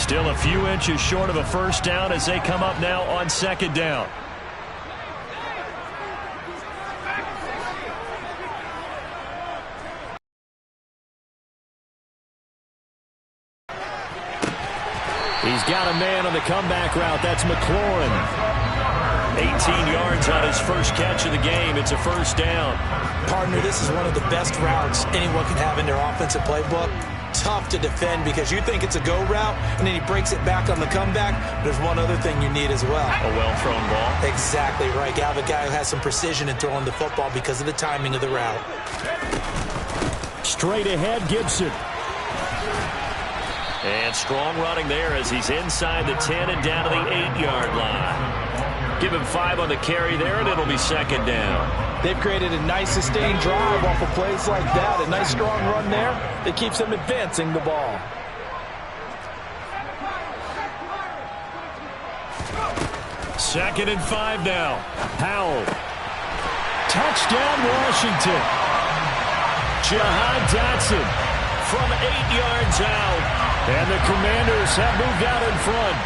Still a few inches short of a first down as they come up now on second down. He's got a man on the comeback route. That's McLaurin. 18 yards on his first catch of the game. It's a first down. Partner, this is one of the best routes anyone can have in their offensive playbook. Tough to defend because you think it's a go route, and then he breaks it back on the comeback. There's one other thing you need as well. A well-thrown ball. Exactly right. You have a guy who has some precision in throwing the football because of the timing of the route. Straight ahead, Gibson. And strong running there as he's inside the 10 and down to the 8-yard line. Give him 5 on the carry there, and it'll be second down. They've created a nice sustained drive off of plays like that. A nice strong run there that keeps them advancing the ball. Second and 5 now. Howell. Touchdown, Washington. Jahan Dotson from 8 yards out. And the Commanders have moved out in front.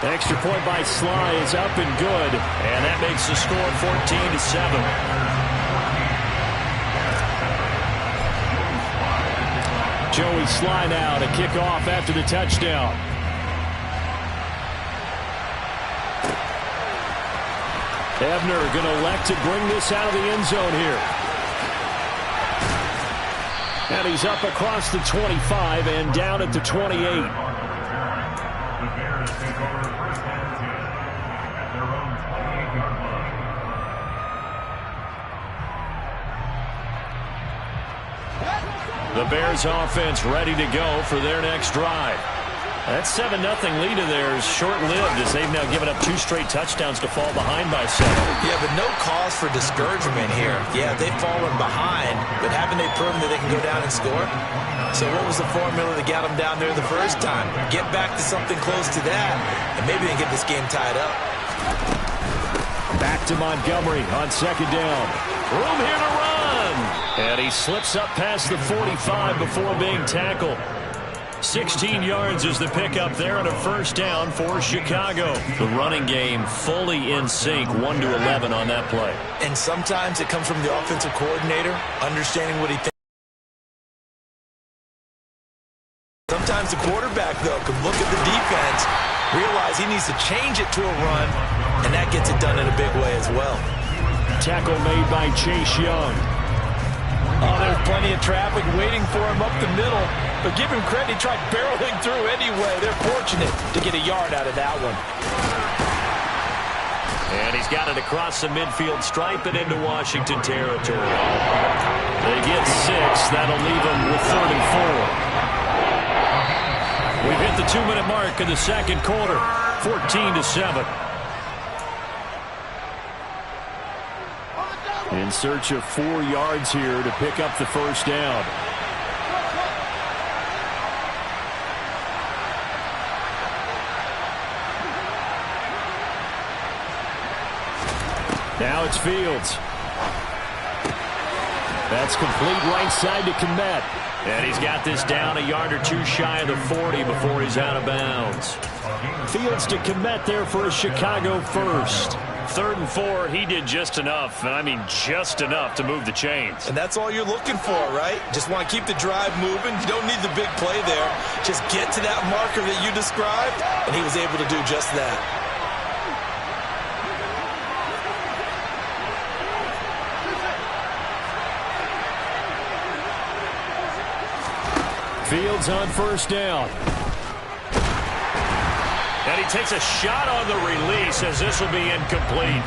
Extra point by Sly is up and good. And that makes the score 14-7. Joey Sly now to kick off after the touchdown. Ebner going to elect to bring this out of the end zone here. And he's up across the 25 and down at the 28. The Bears offense ready to go for their next drive. That 7-0 lead of theirs short-lived as they've now given up 2 straight touchdowns to fall behind by 7. Yeah, but no cause for discouragement here. Yeah, they've fallen behind, but haven't they proven that they can go down and score? So what was the formula that got them down there the first time? Get back to something close to that, and maybe they can get this game tied up. Back to Montgomery on second down. Room here to run. And he slips up past the 45 before being tackled. 16 yards is the pickup there on a first down for Chicago. The running game fully in sync, 1-11 on that play. And sometimes it comes from the offensive coordinator, understanding what he thinks. Sometimes the quarterback, though, can look at the defense, realize he needs to change it to a run, and that gets it done in a big way as well. Tackle made by Chase Young. Oh, there's plenty of traffic waiting for him up the middle. But give him credit, he tried barreling through anyway. They're fortunate to get a yard out of that one. And he's got it across the midfield stripe and into Washington territory. They get 6. That'll leave them with 3rd and 4. We've hit the 2-minute mark in the second quarter. 14-7. In search of 4 yards here to pick up the first down. Now it's Fields. That's complete right side to Kmet. And he's got this down a yard or 2 shy of the 40 before he's out of bounds. Fields to Kmet there for a Chicago first. 3rd and 4, he did just enough, and I mean just enough to move the chains. And that's all you're looking for, right? Just want to keep the drive moving. You don't need the big play there. Just get to that marker that you described, and he was able to do just that. Fields on first down. And he takes a shot on the release as this will be incomplete.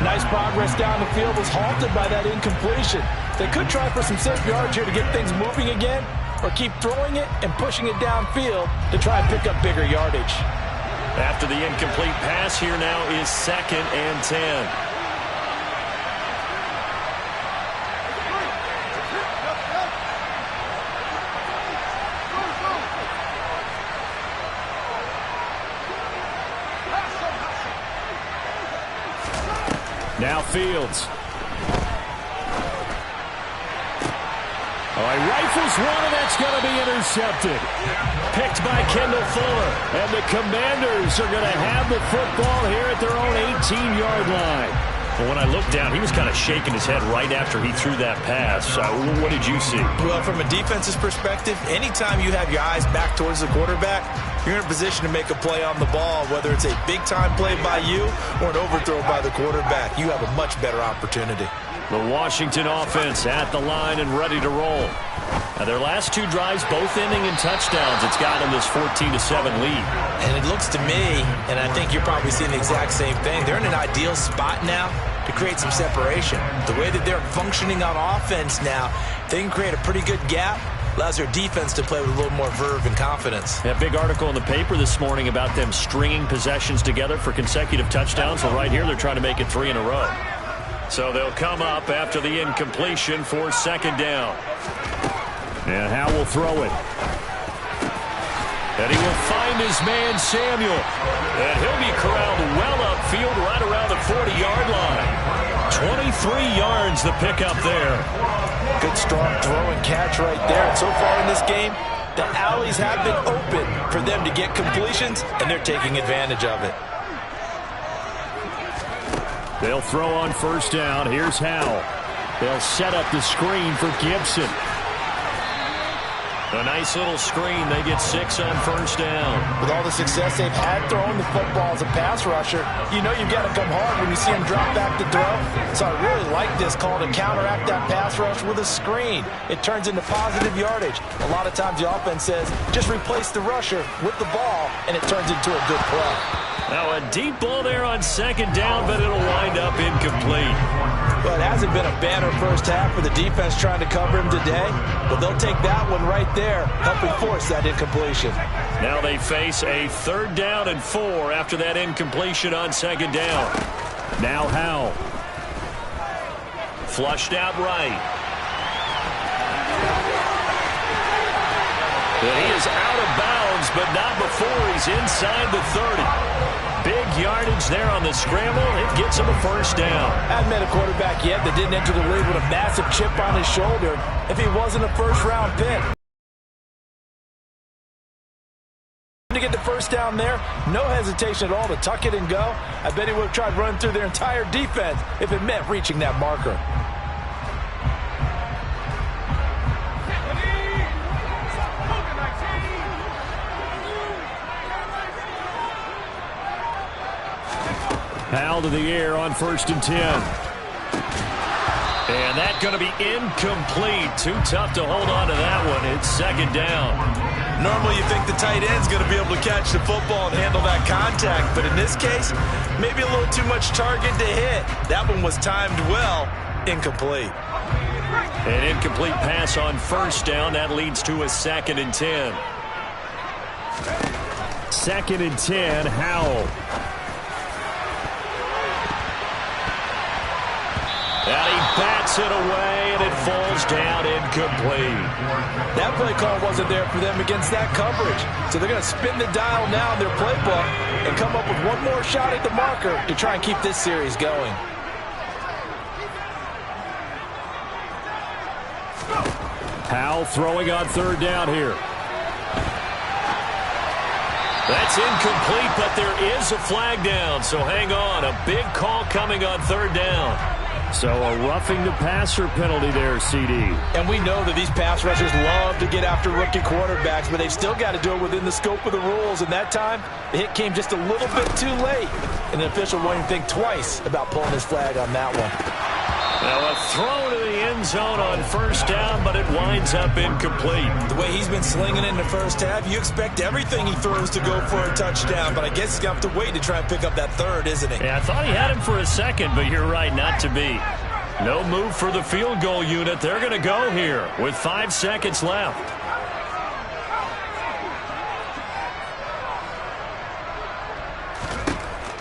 Nice progress down the field, was halted by that incompletion. They could try for some safe yards here to get things moving again, or keep throwing it and pushing it downfield to try and pick up bigger yardage. After the incomplete pass, here now is 2nd and 10. Now Fields. Oh, he rifles one, and that's going to be intercepted. Picked by Kendall Fuller. And the Commanders are going to have the football here at their own 18-yard line. Well, when I looked down, he was kind of shaking his head right after he threw that pass. What did you see? Well, from a defense's perspective, anytime you have your eyes back towards the quarterback, you're in a position to make a play on the ball, whether it's a big-time play by you or an overthrow by the quarterback. You have a much better opportunity. The Washington offense at the line and ready to roll. Now, their last two drives, both ending in touchdowns. It's got them this 14-7 lead. And it looks to me, and I think you're probably seeing the exact same thing, they're in an ideal spot now to create some separation. The way that they're functioning on offense now, they can create a pretty good gap. Allows their defense to play with a little more verve and confidence. A big article in the paper this morning about them stringing possessions together for consecutive touchdowns. Well, right here, they're trying to make it 3 in a row. So they'll come up after the incompletion for second down. And Howe will throw it. And he will find his man, Samuel. And he'll be corralled well upfield right around the 40-yard line. 23 yards the pickup there. Good strong throw and catch right there. And so far in this game, the alleys have been open for them to get completions, and they're taking advantage of it. They'll throw on first down. Here's Howe. They'll set up the screen for Gibson. A nice little screen. They get 6 on first down. With all the success they've had throwing the football as a pass rusher, you know you've got to come hard when you see them drop back to throw. So I really like this call to counteract that pass rush with a screen. It turns into positive yardage. A lot of times the offense says, just replace the rusher with the ball, and it turns into a good play. Now a deep ball there on second down, but it'll wind up incomplete. Well, it hasn't been a banner first half for the defense trying to cover him today, but they'll take that one right there, helping force that incompletion. Now they face a 3rd down and 4 after that incompletion on second down. Now Howe. Flushed out right. And he is out of bounds, but not before he's inside the 30. Big yardage there on the scramble. It gets him a first down. Hadn't met a quarterback yet that didn't enter the league with a massive chip on his shoulder if he wasn't a first-round pick. To get the first down there, no hesitation at all to tuck it and go. I bet he would have tried running through their entire defense if it meant reaching that marker. Howell to the air on 1st and 10. And that's going to be incomplete. Too tough to hold on to that one. It's second down. Normally you think the tight end's going to be able to catch the football and handle that contact, but in this case, maybe a little too much target to hit. That one was timed well. Incomplete. An incomplete pass on first down. That leads to a 2nd and 10. 2nd and 10, Howell. And he bats it away, and it falls down incomplete. That play call wasn't there for them against that coverage. So they're going to spin the dial now in their playbook and come up with one more shot at the marker to try and keep this series going. Howell throwing on 3rd down here. That's incomplete, but there is a flag down, so hang on. A big call coming on 3rd down. So a roughing the passer penalty there, CD. And we know that these pass rushers love to get after rookie quarterbacks, but they've still got to do it within the scope of the rules. And that time, the hit came just a little bit too late. And the official won't even think twice about pulling his flag on that one. Now a throw to the end zone on first down, but it winds up incomplete. The way he's been slinging in the first half, you expect everything he throws to go for a touchdown, but I guess he's going to have to wait to try and pick up that 3rd, isn't he? Yeah, I thought he had him for a second, but you're right, not to be. No move for the field goal unit. They're going to go here with 5 seconds left.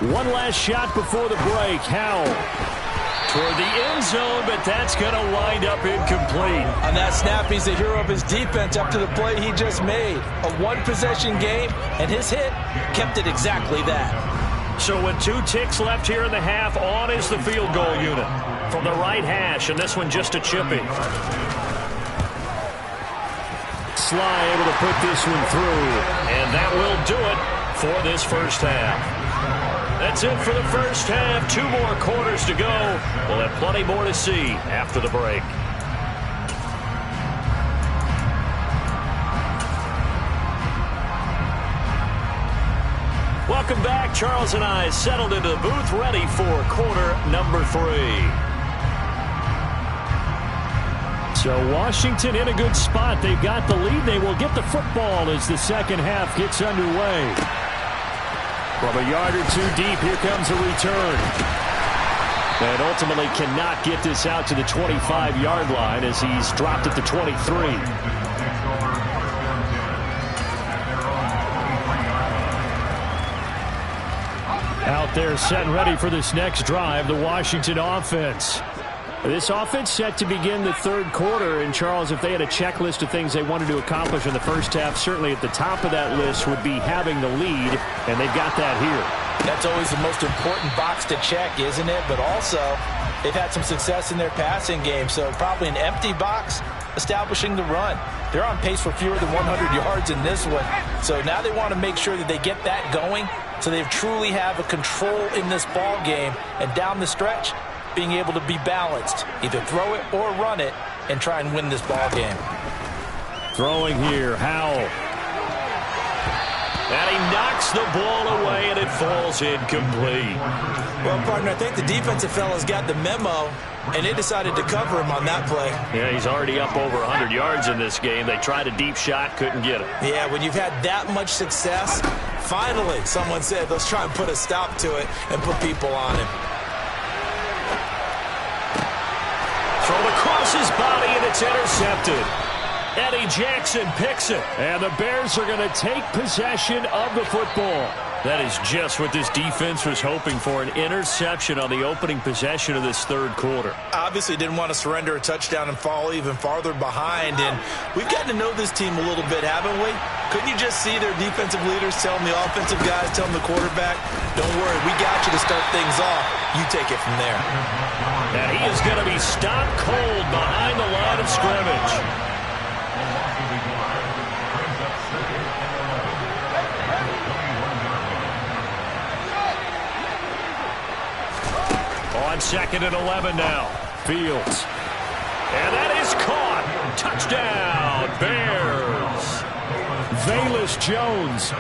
One last shot before the break. Howell toward the end zone, but that's going to wind up incomplete. On that snap, he's the hero of his defense up to the play he just made. A one-possession game, and his hit kept it exactly that. So with 2 ticks left here in the half, on is the field goal unit from the right hash, and this one just a chipping. Sly able to put this one through. And that will do it for this first half. That's it for the first half. 2 more quarters to go. We'll have plenty more to see after the break. Welcome back. Charles and I settled into the booth, ready for quarter number 3. So Washington in a good spot. They've got the lead. They will get the football as the second half gets underway. From a yard or 2 deep, here comes a return. And ultimately cannot get this out to the 25-yard line as he's dropped at the 23. Out there set and ready for this next drive, the Washington offense. This offense set to begin the third quarter, and Charles, if they had a checklist of things they wanted to accomplish in the first half, certainly at the top of that list would be having the lead, and they've got that here. That's always the most important box to check, isn't it? But also, they've had some success in their passing game, so probably an empty box establishing the run. They're on pace for fewer than 100 yards in this one, so now they want to make sure that they get that going so they truly have a control in this ball game, and down the stretch, being able to be balanced, either throw it or run it, and try and win this ball game. Throwing here, Howell. And he knocks the ball away, and it falls incomplete. Well, partner, I think the defensive fellas got the memo, and they decided to cover him on that play. Yeah, he's already up over 100 yards in this game. They tried a deep shot, couldn't get it. Yeah, when you've had that much success, finally someone said, let's try and put a stop to it and put people on him. Thrown across his body, and it's intercepted. Eddie Jackson picks it, and the Bears are going to take possession of the football. That is just what this defense was hoping for, an interception on the opening possession of this third quarter. Obviously didn't want to surrender a touchdown and fall even farther behind, and we've gotten to know this team a little bit, haven't we? Couldn't you just see their defensive leaders telling the offensive guys, telling the quarterback, don't worry, we got you to start things off. You take it from there. And he is going to be stopped cold behind the line of scrimmage. On 2nd and 11 now. Fields. And that is caught. Touchdown, Bears. Velus Jones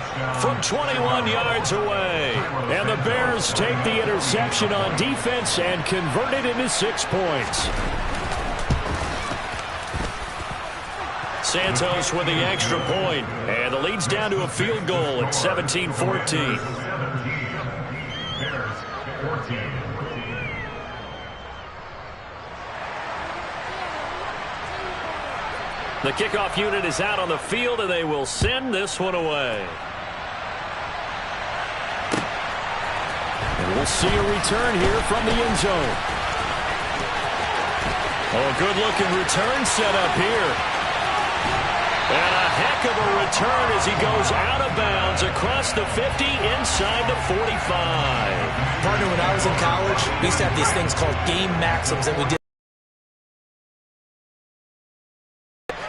from 21 yards away. And the Bears take the interception on defense and convert it into 6 points. Santos with the extra point. And the lead's down to a field goal at 17-14. The kickoff unit is out on the field, and they will send this one away. And we'll see a return here from the end zone. Oh, a good-looking return set up here. And a heck of a return as he goes out of bounds across the 50 inside the 45. Partner, when I was in college, we used to have these things called game maxims that we did.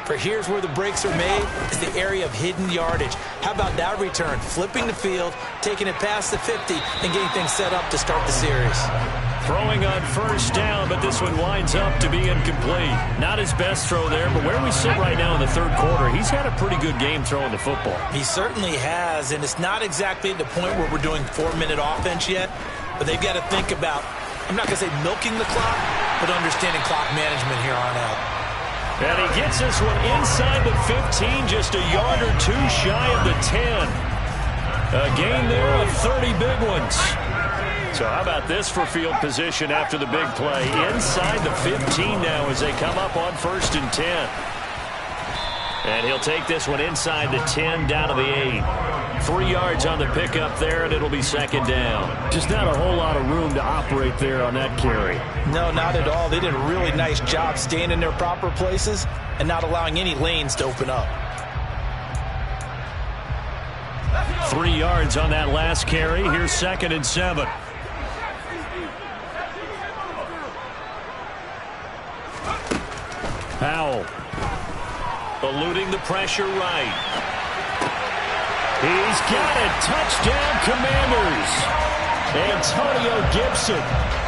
For here's where the breaks are made, is the area of hidden yardage. How about that return? Flipping the field, taking it past the 50, and getting things set up to start the series. Throwing on first down, but this one winds up to be incomplete. Not his best throw there, but where we sit right now in the third quarter, he's had a pretty good game throwing the football. He certainly has, and it's not exactly at the point where we're doing 4-minute offense yet, but they've got to think about, I'm not going to say milking the clock, but understanding clock management here on out. And he gets this one inside the 15, just a yard or 2 shy of the 10. A gain there of 30 big ones. So how about this for field position after the big play? Inside the 15 now as they come up on 1st and 10. And he'll take this one inside the 10 down to the 8. 3 yards on the pickup there, and it'll be 2nd down. Just not a whole lot of room to operate there on that carry. No, not at all. They did a really nice job staying in their proper places and not allowing any lanes to open up. 3 yards on that last carry. Here's 2nd and 7. Howell. Eluding the pressure right. He's got it. Touchdown, Commanders. Antonio Gibson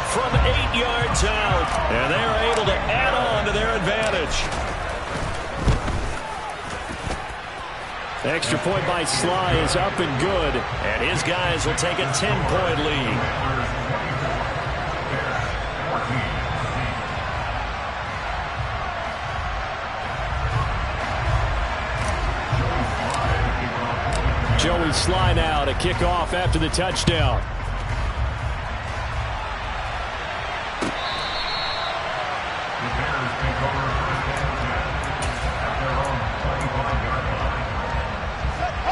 from 8 yards out. And they're able to add on to their advantage. Extra point by Sly is up and good. And his guys will take a 10-point lead. Joey Sly now to kick off after the touchdown.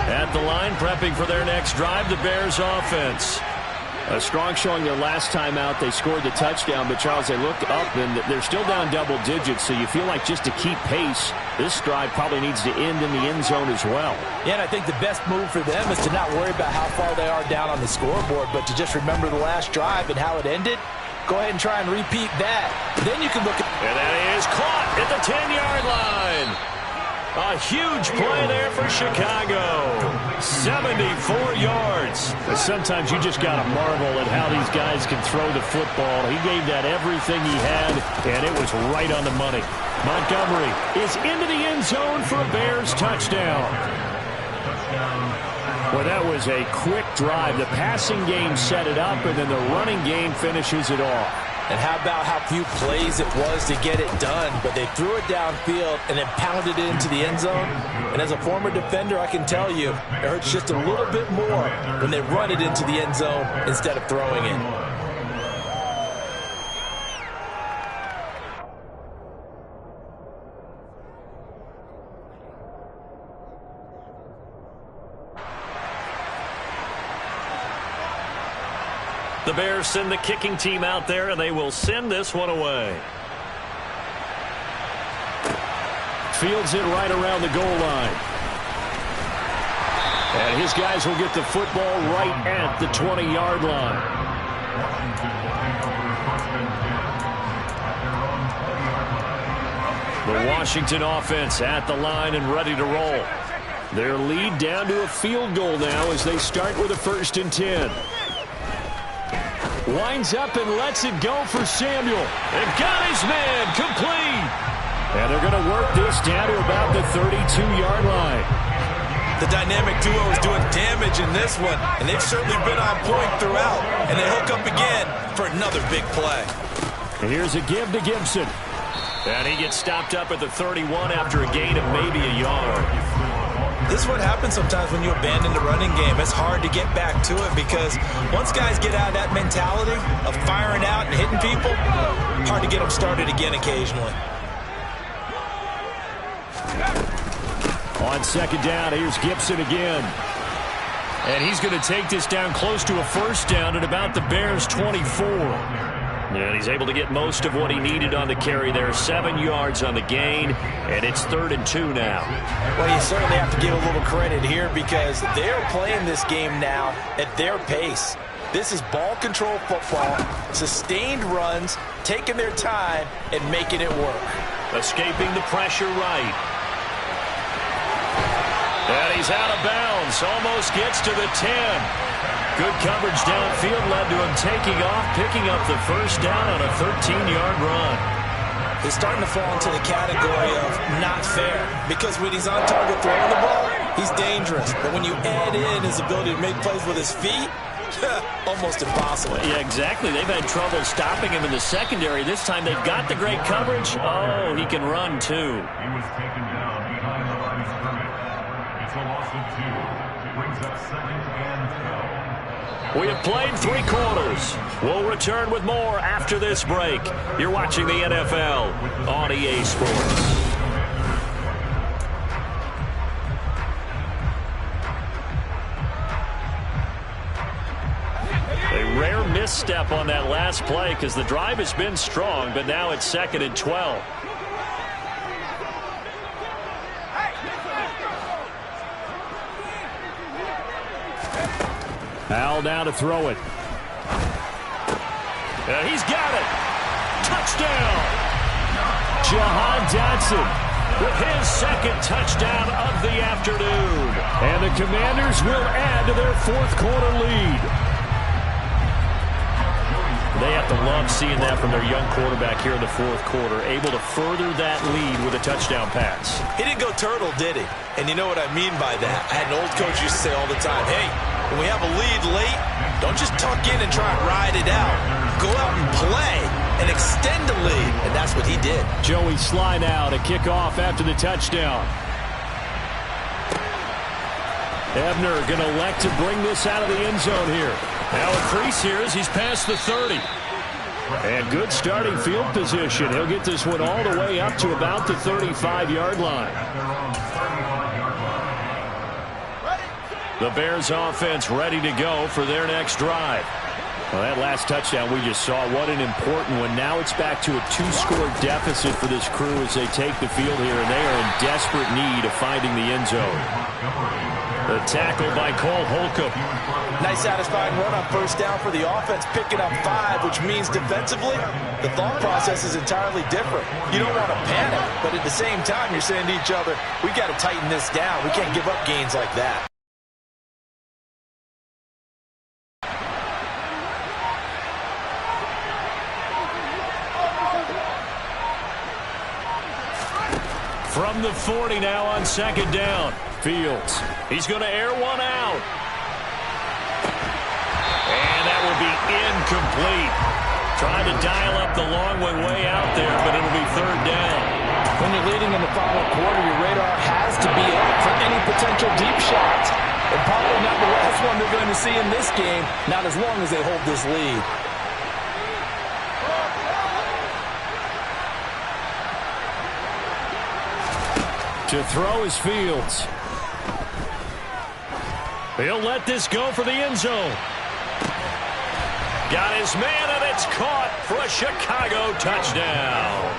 At the line, prepping for their next drive, the Bears offense. A strong showing their last time out. They scored the touchdown, but, Charles, they look up, and they're still down double digits, so you feel like just to keep pace, this drive probably needs to end in the end zone as well. Yeah, and I think the best move for them is to not worry about how far they are down on the scoreboard, but to just remember the last drive and how it ended. Go ahead and try and repeat that. Then you can look at... And that is caught at the 10-yard line. A huge play there for Chicago. 74 yards. Sometimes you just got to marvel at how these guys can throw the football. He gave that everything he had, and it was right on the money. Montgomery is into the end zone for a Bears touchdown. Well, that was a quick drive. The passing game set it up, and then the running game finishes it off. And how about how few plays it was to get it done, but they threw it downfield and then pounded it into the end zone. And as a former defender, I can tell you, it hurts just a little bit more when they run it into the end zone instead of throwing it. The Bears send the kicking team out there, and they will send this one away. Fields it right around the goal line. And his guys will get the football right at the 20-yard line. The Washington offense at the line and ready to roll. Their lead down to a field goal now as they start with a 1st and 10. Winds up and lets it go for Samuel. And got his man complete. And they're going to work this down to about the 32-yard line. The dynamic duo is doing damage in this one, and they've certainly been on point throughout. And they hook up again for another big play. And here's a give to Gibson. And he gets stopped up at the 31 after a gain of maybe a yard. This is what happens sometimes when you abandon the running game. It's hard to get back to it because once guys get out of that mentality of firing out and hitting people, hard to get them started again occasionally. On 2nd down, here's Gibson again. And he's going to take this down close to a 1st down at about the Bears' 24. And he's able to get most of what he needed on the carry there. 7 yards on the gain, and it's 3rd and 2 now. Well, you certainly have to give a little credit here because they're playing this game now at their pace. This is ball control football, sustained runs, taking their time, and making it work. Escaping the pressure right. And he's out of bounds. Almost gets to the 10. Good coverage downfield led to him taking off, picking up the 1st down on a 13-yard run. He's starting to fall into the category of not fair because when he's on target throwing the ball, he's dangerous. But when you add in his ability to make plays with his feet, almost impossible. Yeah, exactly. They've had trouble stopping him in the secondary. This time they've got the great coverage. Oh, he can run too. He was taken down behind the line of scrimmage. It's a loss of 2. Brings up 2nd and 12. We have played 3 quarters. We'll return with more after this break. You're watching the NFL on EA Sports. A rare misstep on that last play because the drive has been strong, but now it's 2nd and 12. Al now to throw it. And he's got it. Touchdown. Jahan Dotson with his second touchdown of the afternoon. And the Commanders will add to their fourth quarter lead. They have to love seeing that from their young quarterback here in the fourth quarter, able to further that lead with a touchdown pass. He didn't go turtle, did he? And you know what I mean by that. I had an old coach used to say all the time, hey, when we have a lead late, don't just tuck in and try and ride it out. Go out and play and extend the lead. And that's what he did. Joey Slye now to kick off after the touchdown. Ebner going to elect to bring this out of the end zone here. Now a crease here as he's past the 30. And good starting field position. He'll get this one all the way up to about the 35-yard line. The Bears offense ready to go for their next drive. Well, that last touchdown we just saw, what an important one. Now it's back to a 2-score deficit for this crew as they take the field here, and they are in desperate need of finding the end zone. The tackle by Cole Holcomb. Nice satisfying run on first down for the offense, picking up 5, which means defensively, the thought process is entirely different. You don't want to panic, but at the same time, you're saying to each other, we got to tighten this down. We can't give up gains like that. From the 40 now on second down. Fields. He's going to air one out. And that will be incomplete. Trying to dial up the long way out there, but it'll be third down. When you're leading in the final quarter, your radar has to be up for any potential deep shots. And probably not the last one they're going to see in this game, not as long as they hold this lead. To throw is Fields. He'll let this go for the end zone. Got his man, and it's caught for a Chicago touchdown.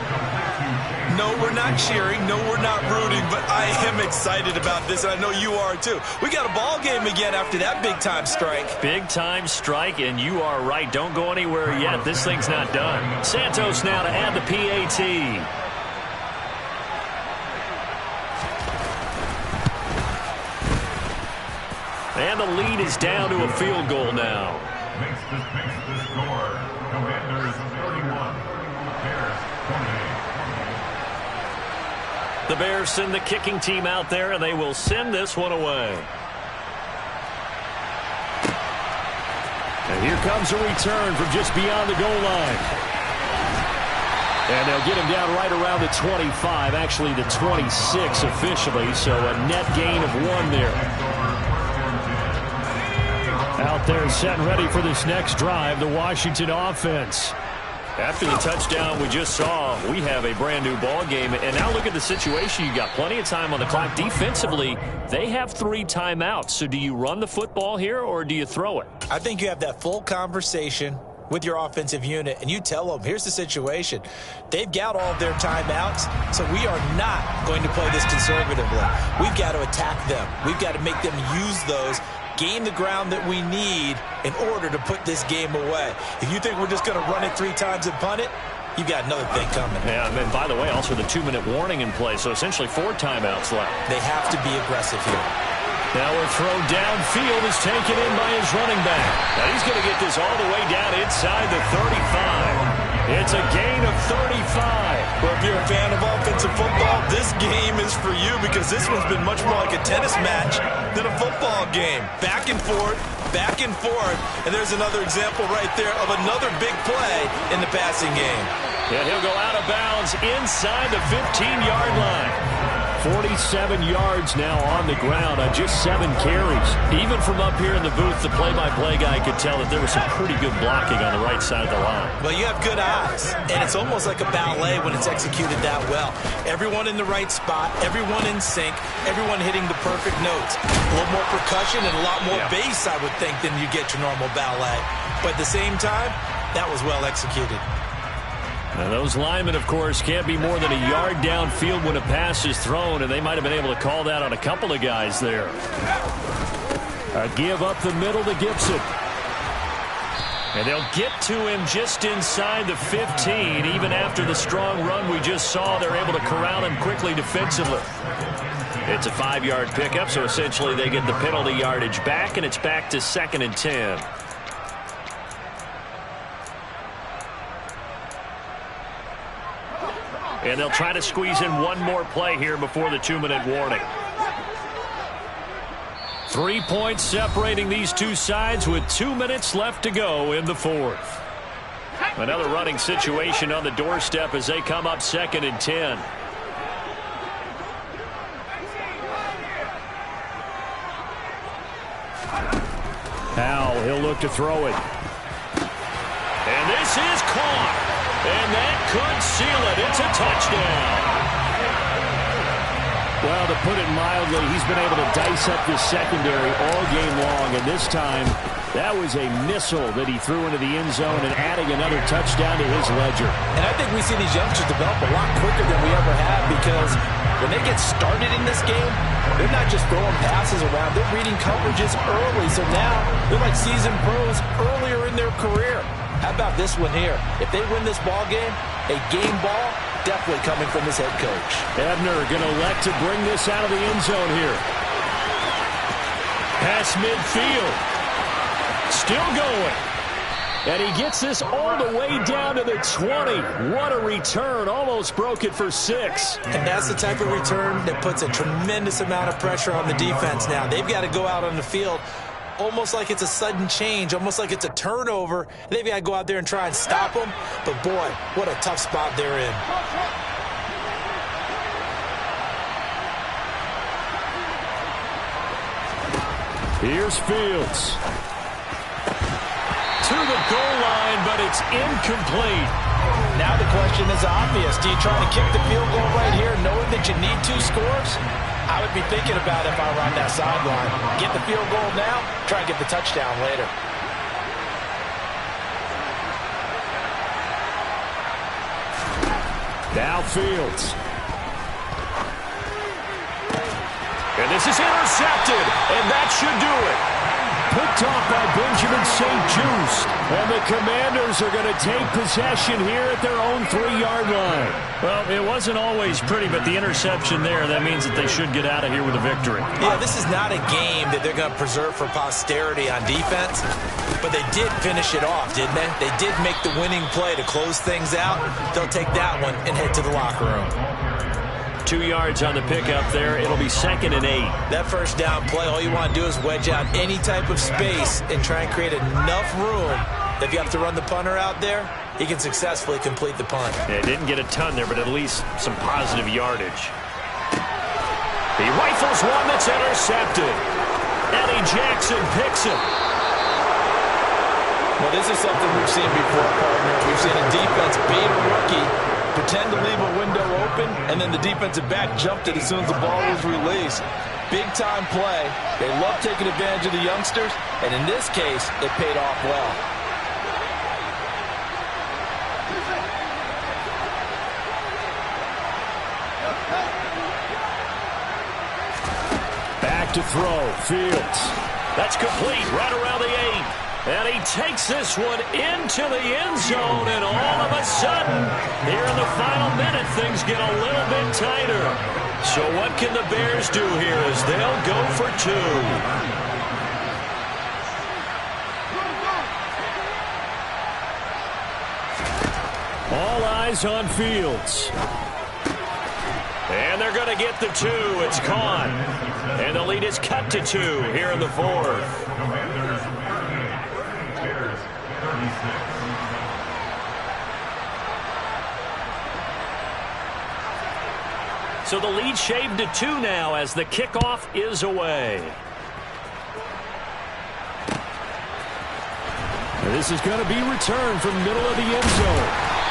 No, we're not cheering. No, we're not rooting, but I am excited about this, and I know you are too. We got a ball game again after that big-time strike. Big-time strike, and you are right. Don't go anywhere yet. This thing's not done. Santos now to add the PAT. And the lead is down to a field goal now. Makes the score. Commanders 31. Bears 28. The Bears send the kicking team out there, and they will send this one away. And here comes a return from just beyond the goal line. And they'll get him down right around the 25, actually the 26 officially, so a net gain of 1 there. Out there set and ready for this next drive, the Washington offense. After the touchdown we just saw, we have a brand new ball game. And now look at the situation. You got plenty of time on the clock. Defensively, they have 3 timeouts. So do you run the football here or do you throw it? I think you have that full conversation with your offensive unit, and you tell them, here's the situation. They've got all of their timeouts, so we are not going to play this conservatively. We've got to attack them. We've got to make them use those, gain the ground that we need in order to put this game away. If you think we're just going to run it 3 times and punt it, you've got another thing coming. Yeah, and by the way, also the 2-minute warning in play, so essentially 4 timeouts left. They have to be aggressive here. Now a throw downfield is taken in by his running back. Now he's going to get this all the way down inside the 35. It's a gain of 35. Well, if you're a fan of offensive football, this game is for you because this one's been much more like a tennis match than a football game. Back and forth, and there's another example right there of another big play in the passing game. And he'll go out of bounds inside the 15-yard line. 47 yards now on the ground on just 7 carries. Even from up here in the booth, the play-by-play guy could tell that there was some pretty good blocking on the right side of the line. Well, you have good eyes, and it's almost like a ballet when it's executed that well. Everyone in the right spot, everyone in sync, everyone hitting the perfect notes. A little more percussion and a lot more bass, I would think, than you get your normal ballet. But at the same time, that was well executed. Now those linemen, of course, can't be more than a yard downfield when a pass is thrown, and they might have been able to call that on a couple of guys there. A give up the middle to Gibson. And they'll get to him just inside the 15. Even after the strong run we just saw, they're able to corral him quickly defensively. It's a 5-yard pickup, so essentially they get the penalty yardage back, and it's back to 2nd and 10. And they'll try to squeeze in one more play here before the 2-minute warning. 3 points separating these two sides with 2 minutes left to go in the 4th. Another running situation on the doorstep as they come up 2nd and 10. Powell, he'll look to throw it. And this is caught. And that could seal it. It's a touchdown. Well, to put it mildly, he's been able to dice up this secondary all game long. And this time, that was a missile that he threw into the end zone and adding another touchdown to his ledger. And I think we see these youngsters develop a lot quicker than we ever have, because when they get started in this game, they're not just throwing passes around. They're reading coverages early. So now they're like seasoned pros earlier in their career. How about this one here? If they win this ball game, a game ball, definitely coming from his head coach. Ebner going to elect to bring this out of the end zone here. Pass midfield. Still going. And he gets this all the way down to the 20. What a return. Almost broke it for 6. And that's the type of return that puts a tremendous amount of pressure on the defense now. They've got to go out on the field almost like it's a sudden change, almost like it's a turnover. They've got to go out there and try and stop them. But, boy, what a tough spot they're in. Here's Fields. To the goal line, but it's incomplete. Now the question is obvious. Do you try to kick the field goal right here knowing that you need 2 scores? I would be thinking about it if I were on that sideline. Get the field goal now, try and get the touchdown later. Now Fields. And this is intercepted, and that should do it. Picked off by Benjamin St-Juste. And the Commanders are going to take possession here at their own 3-yard line. Well, it wasn't always pretty, but the interception there, that means that they should get out of here with a victory. Yeah, this is not a game that they're going to preserve for posterity on defense, but they did finish it off, didn't they? They did make the winning play to close things out. They'll take that one and head to the locker room. 2 yards on the pickup there. It'll be 2nd and 8. That first down play, all you want to do is wedge out any type of space and try and create enough room that if you have to run the punter out there, he can successfully complete the punt. Yeah, didn't get a ton there, but at least some positive yardage. He rifles one that's intercepted. Eddie Jackson picks it. Well, this is something we've seen before, partners. We've seen a defense bait a rookie, pretend to leave a window open, and then the defensive back jumped it as soon as the ball was released. Big-time play. They love taking advantage of the youngsters, and in this case, it paid off well. Back to throw. Fields. That's complete right around the 8. And he takes this one into the end zone, and all of a sudden, here in the final minute, things get a little bit tighter. So what can the Bears do here as they'll go for 2? All eyes on Fields. And they're going to get the 2. It's caught. And the lead is cut to 2 here in the 4th. So the lead shaved to 2 now as the kickoff is away. This is going to be returned from middle of the end zone.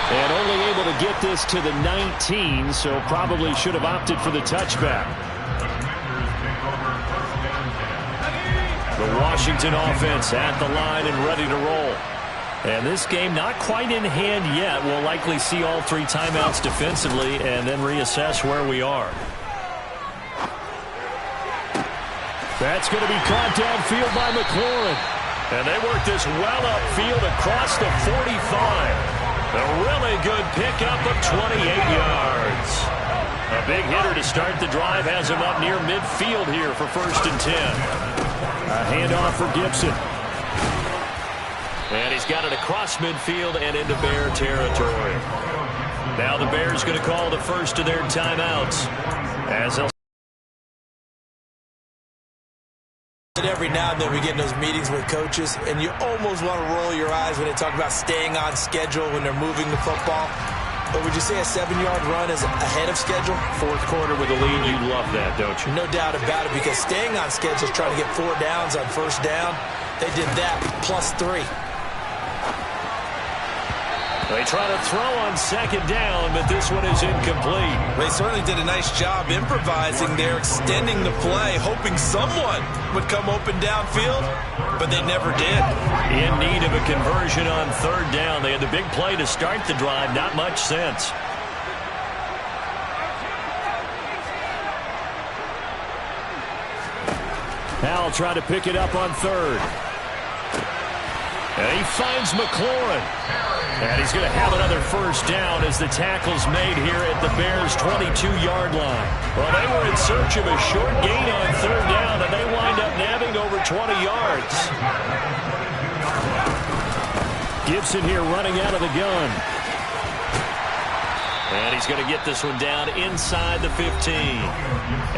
And only able to get this to the 19, so probably should have opted for the touchback. The Washington offense at the line and ready to roll. And this game not quite in hand yet. We'll likely see all 3 timeouts defensively and then reassess where we are. That's going to be caught downfield by McLaurin. And they work this well upfield across the 45. A really good pickup of 28 yards. A big hitter to start the drive has him up near midfield here for 1st and 10. A handoff for Gibson. And he's got it across midfield and into Bear territory. Now the Bears going to call the first of their timeouts. As they'll Every now and then we get in those meetings with coaches, and you almost want to roll your eyes when they talk about staying on schedule when they're moving the football. But would you say a 7-yard run is ahead of schedule? 4th quarter with a lead, you love that, don't you? No doubt about it, because staying on schedule is trying to get 4 downs on 1st down. They did that plus 3. They try to throw on 2nd down, but this one is incomplete. They certainly did a nice job improvising there, extending the play, hoping someone would come open downfield, but they never did. In need of a conversion on 3rd down. They had the big play to start the drive. Not much sense. Powell trying to pick it up on 3rd. And he finds McLaurin. And he's going to have another 1st down as the tackle's made here at the Bears' 22-yard line. Well, they were in search of a short gain on 3rd down, and they wind up nabbing over 20 yards. Gibson here running out of the gun. And he's going to get this one down inside the 15.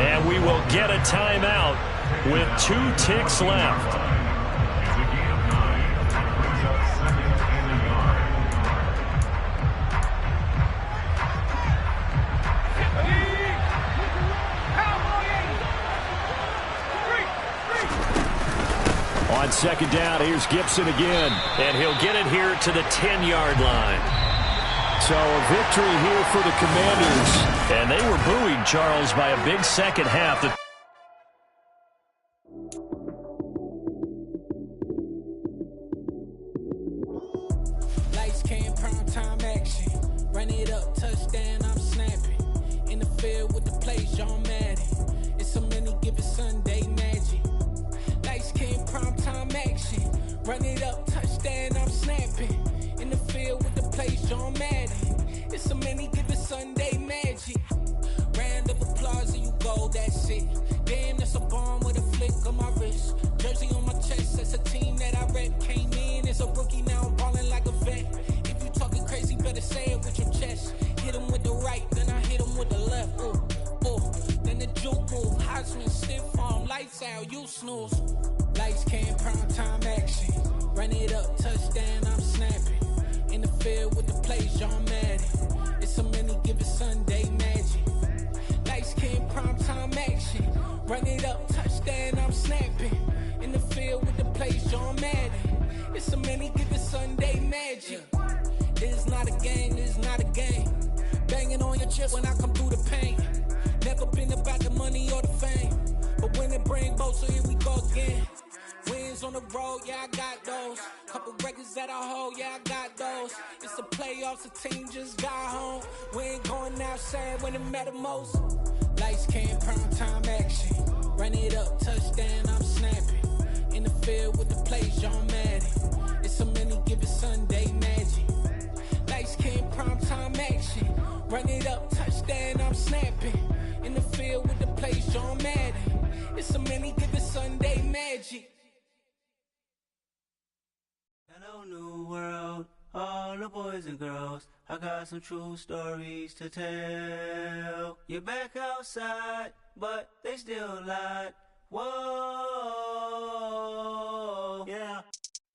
And we will get a timeout with 2 ticks left. On 2nd down, here's Gibson again. And he'll get it here to the 10-yard line. So a victory here for the Commanders. And they were buoyed, Charles, by a big second half. Lights came, prime time action. Run it up, touchdown, I'm snapping. In the field with the play, John Madden. It's a many given Sunday magic. Lights came, prime time action. Run it up, touchdown, I'm snapping. In the field with the play, John Madden. It's a many given Sunday magic. Round of applause and you go, that's it. Damn, that's a bomb with a flick on my wrist. Jersey on my chest, that's a team that I rep. Came in as a rookie, now I'm balling like a vet. If you talking crazy, better say it with your chest. Hit him with the right, then I hit him with the left. Ooh, ooh. Then the juke move, Heisman, stiff arm, lights out, you snooze. Lights came, prime time action. Run it up, touchdown, I'm snapping. In the field with the plays, John Madden. It's a many given Sunday magic. Lights came, prime time action. Run it up, touchdown, I'm snapping. In the field with the plays, John Madden. It's a many given Sunday magic. This is not a game, this is not a game. Banging on your chest when I come through the pain. Never been about the money or the fame. But when it bring both, so here we go again. Wins on the road, yeah, I got those. Couple records that I hold, yeah, I got those. It's the playoffs, the team just got home. We ain't going outside when it matter most. Lights came, prime time action. Run it up, touchdown, I'm snapping. In the field with the plays, John Madden. It's a many given Sunday magic. Lights came, prime time action. Run it up, touchdown, I'm snapping. In the field with the plays, John Madden. It's a many given Sunday magic. Hello, new world, all the boys and girls. I got some true stories to tell. You're back outside, but they still lied. Whoa, yeah.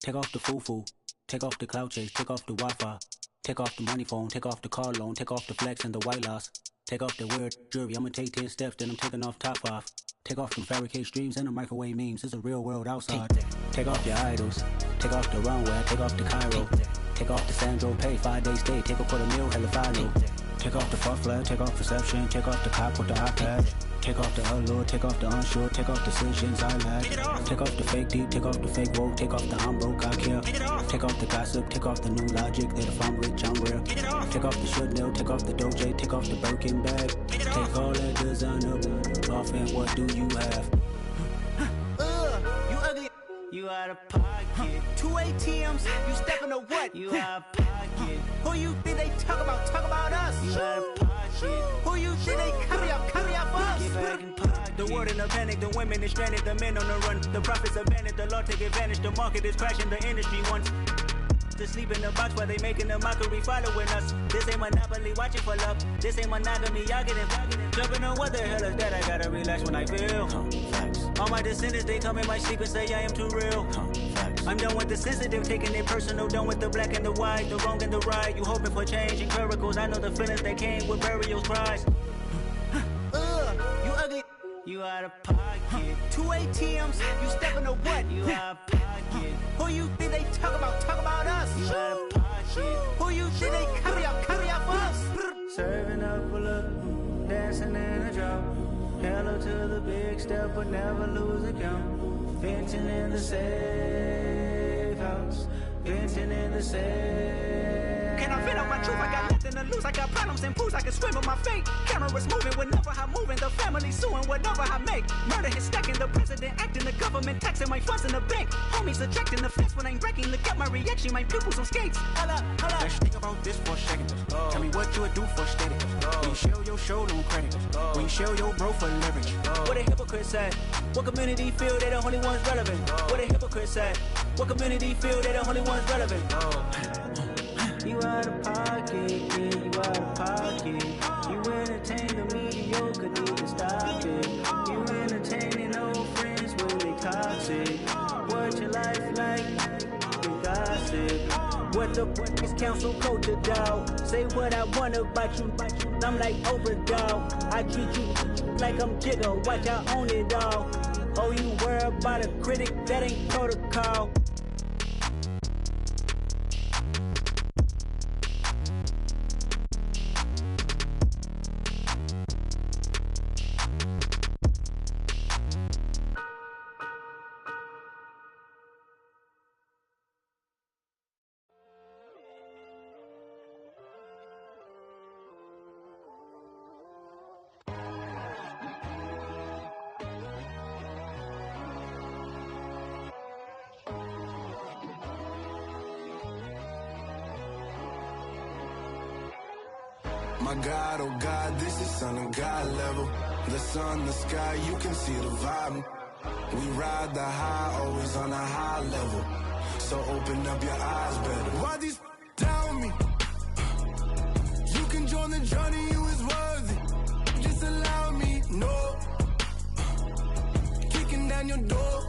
Take off the foo-foo, take off the cloud chase, take off the Wi-Fi. Take off the money phone, take off the car loan, take off the flex and the white loss. Take off the weird jewelry, I'ma take 10 steps, then I'm taking off top 5. Take off them fabricated streams and the microwave memes, it's a real world outside. Take off your idols, take off the runway, take off the Cairo. Take off the Sandro Pay, 5-day stay, take a $250,000, hella follow. Take off the fuck flag, take off perception, take off the cop with the iPad. Take off the allure, take off the unsure, take off decisions I lack. Take off the fake deep, take off the fake woke, take off the I'm broke, I care. Take off the gossip, take off the new logic that if I'm rich, I'm rare. Take off the Chanel, take off the Doja, take off the Birkin bag. Take all that designer off and what do you have? You ugly. You out of pocket. 2 ATMs, you stepping to what? You out of pocket. Who you think they talk about us? You out of pocket. Who you think they carry out for us? Get back in pocket. The world in a panic, the women is stranded, the men on the run. The profits abandoned, the law take advantage, the market is crashing, the industry wants to sleep in the box while they making a mockery following us. This ain't Monopoly, watching for love. This ain't monogamy, y'all getting jumping on what the hell is that? I gotta relax when I feel. All my descendants, they come in my sleep and say I am too real. I'm done with the sensitive, taking it personal. Done with the black and the white, the wrong and the right. You hoping for change and miracles. I know the feelings that came with burials, cries. You ugly. You out of pocket. 2 ATMs, you stepping to what? You out of pocket. Who you think they talk about us? You out of pocket. Who you think they carry out for us? Serving up a look, dancing in a drop. Hello to the big step, but never lose a count. Venting in the safe house. Venting in the safe. Can I vent out my truth? I got nothing to lose. I got problems and fools. I can swim with my fate. Cameras moving whenever I'm moving. The family suing whatever I make. Murder is stacking. The president acting. The government taxing my funds in the bank. Homies ejecting the fence when I'm breaking. Look at my reaction. My pupils on skates. Holla. Let's think about this for a second. Tell me what you would do for steady. When you show your show, no credit. When you show your bro for leverage. What a hypocrite said. What community feel they the only ones relevant? What a hypocrite said. What community feel they the only ones relevant? You out of pocket, yeah, you out of pocket. You entertain the mediocre, need to stop it. You entertaining old friends when they toxic. What your life like? You gossip. What the is council culture, dog? Say what I want about you. I'm like Oprah, dog. I treat you like I'm Jigga. Watch I own it all. Oh, you worry about a critic? That ain't protocol. My God, oh God, this is Son of God level. The sun, the sky, you can see the vibe. We ride the high, always on a high level. So open up your eyes better. Why these tell me? You can join the journey, you is worthy. Just allow me, no. Kicking down your door.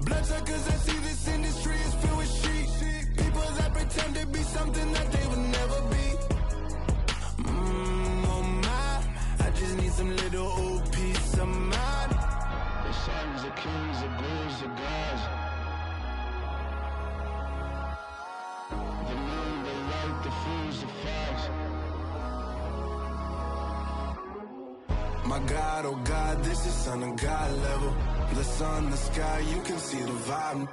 Bloodsuckers, I see this industry is filled with sheep. People that pretend to be something that they will never be. Oh my, I just need some little old peace of mind. The sons of kings, the gurus, the gods. The moon, the light, the fools, the facts. My God, oh God, this is Son of God level. The sun, the sky, you can see the vibe.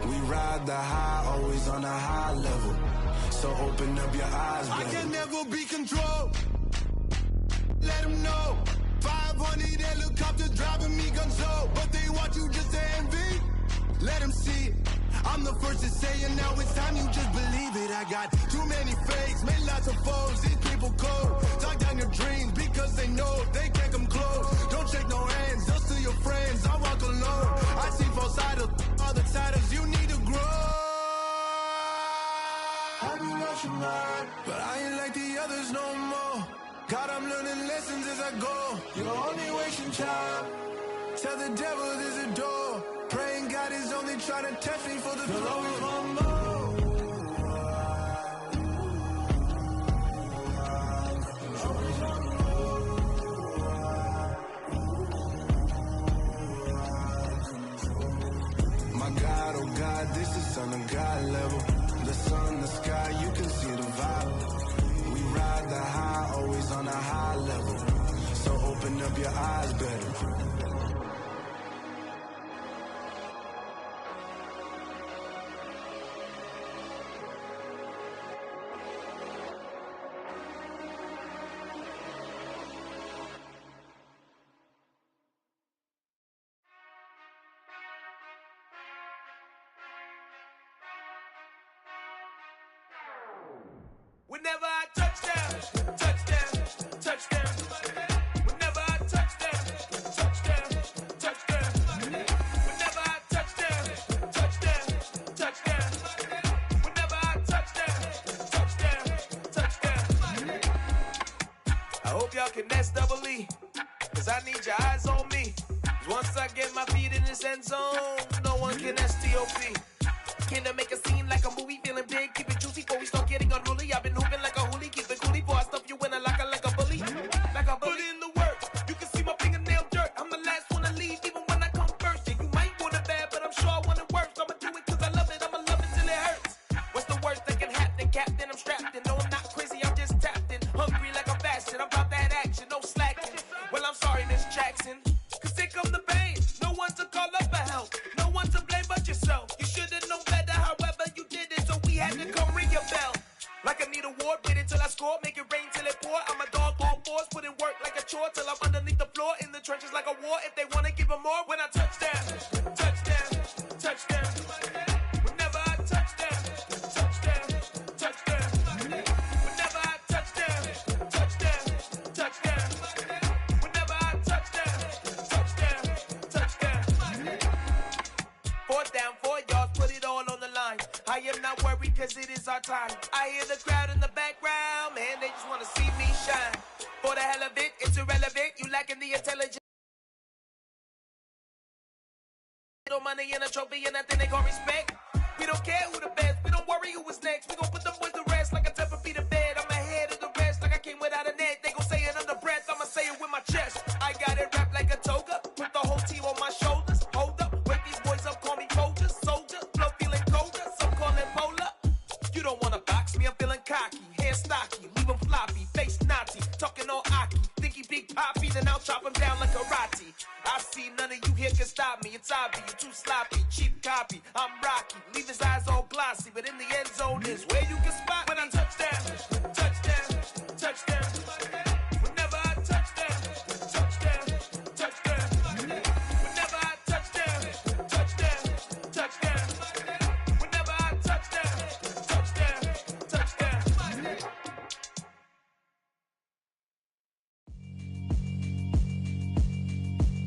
We ride the high, always on a high level. So open up your eyes, baby. I can never be controlled. Let them know. 500 helicopters driving me gonzo. But they want you just to envy. Let them see it. I'm the first to say it, now it's time you just believe it. I got too many fakes, made lots of foes. These people cold. Talk down your dreams because they know they can't come close. Don't shake no hands, just to your friends. I walk alone. I see false idols, other titles. You need to grow. I've been watching mine, but I ain't like the others no more. God, I'm learning lessons as I go. You're only wasting time. Tell the devil there's a door. Praying God is only trying to test me for the glory of my more. My God, oh God, this is Son of God level. The sun, the sky, you can see the vibe. We ride the high, always on a high level. So open up your eyes better. Whenever I touchdown, touchdown, touchdown. Whenever I touchdown, touchdown, touchdown. Whenever I touchdown, touchdown, touchdown. Whenever I touchdown, touchdown, touchdown. I hope y'all can nest double E, cause I need your eyes on me. Once I get my feet in this end zone, no one can STOP. Can I make a scene like a movie, feeling big, keep it juicy before we start getting unruly. I've been hooping like a hoolie, keep it coolie before I stuff you in a locker like a bully. Like a bully. Put in the work, you can see my fingernail dirt. I'm the last one to leave, even when I come first. Yeah, you might want it bad, but I'm sure I want it worse. I'ma do it cause I love it, I'ma love it till it hurts. What's the worst that can happen, Captain? I'm strapped in, no I'm not crazy, I'm just tapped in. Hungry like a bastard, I'm about that action, no slacking. Well, I'm sorry, Miss Jackson, cause here come the pain. No one to call up for help, no one to blame but yourself. You should've known better, however you did it, so we had to come ring your bell. Like I need a award, wait until I score, make it rain till it pour. I'm a dog on fours, put in work like a chore till I'm underneath the floor, in the trenches like a war. If they wanna give them more, when I touchdown, touchdown, touchdown. Whenever I touchdown, touchdown, touchdown. Whenever I touchdown, touchdown, touchdown. Whenever I touchdown, touchdown, touchdown. 4th down, 4 yards, put it all on the line. I am not worried cause it is our time. I hear the crowd in the background, man, they just wanna see me shine. For the hell of it, it's irrelevant, you lacking the intelligence. No money and a trophy and nothing they gon' respect. We don't care who the best, we don't worry who is next. We gon' put them boys to rest like a 10 feet of bed. I'm ahead of the rest like I came without a net. They gon' say it under breath, I'ma say it with my chest. I got it wrapped like a toga, put the whole team on my shoulders. Hold up, wake these boys up, call me soldier, soldier. Flow feeling colder, some call it polar. You don't wanna box me, I'm feeling cocky. Hair stocky, leave him floppy, face naughty. Talking all aki, think he big poppy, then I'll chop him down like karate. I see none of you here can stop me. It's obvious, you too sloppy, cheap copy. I'm rocky, leave his eyes all glossy, but in the end zone is where you can spot when I touchdown, touchdown, touchdown. Whenever I touchdown, touchdown, touchdown. Whenever I touchdown, touchdown, touchdown. Whenever I touchdown, touchdown, touchdown.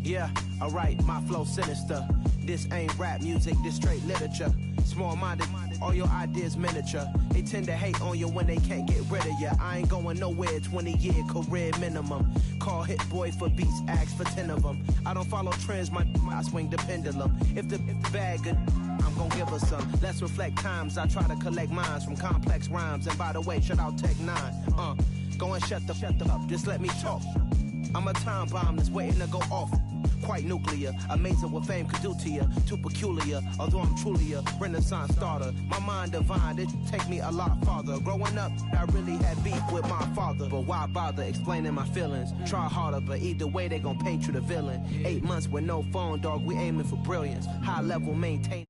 Yeah, alright, my flow sinister. This ain't rap music, this straight literature. Small-minded, all your ideas miniature. They tend to hate on you when they can't get rid of you. I ain't going nowhere, 20-year career minimum. Call Hit Boy for beats, ask for 10 of them. I don't follow trends, I swing the pendulum. If the bag good, I'm gon' give her some. Let's reflect times, I try to collect minds from complex rhymes. And by the way, shout out Tech 9. Go and shut the up, just let me talk. I'm a time bomb that's waiting to go off. Quite nuclear, amazing what fame could do to you. Too peculiar, although I'm truly a renaissance starter. My mind divine, it take me a lot farther. Growing up, I really had beef with my father. But why bother explaining my feelings? Try harder, but either way they gon' paint you the villain. 8 months with no phone, dog, we aiming for brilliance. High level maintain.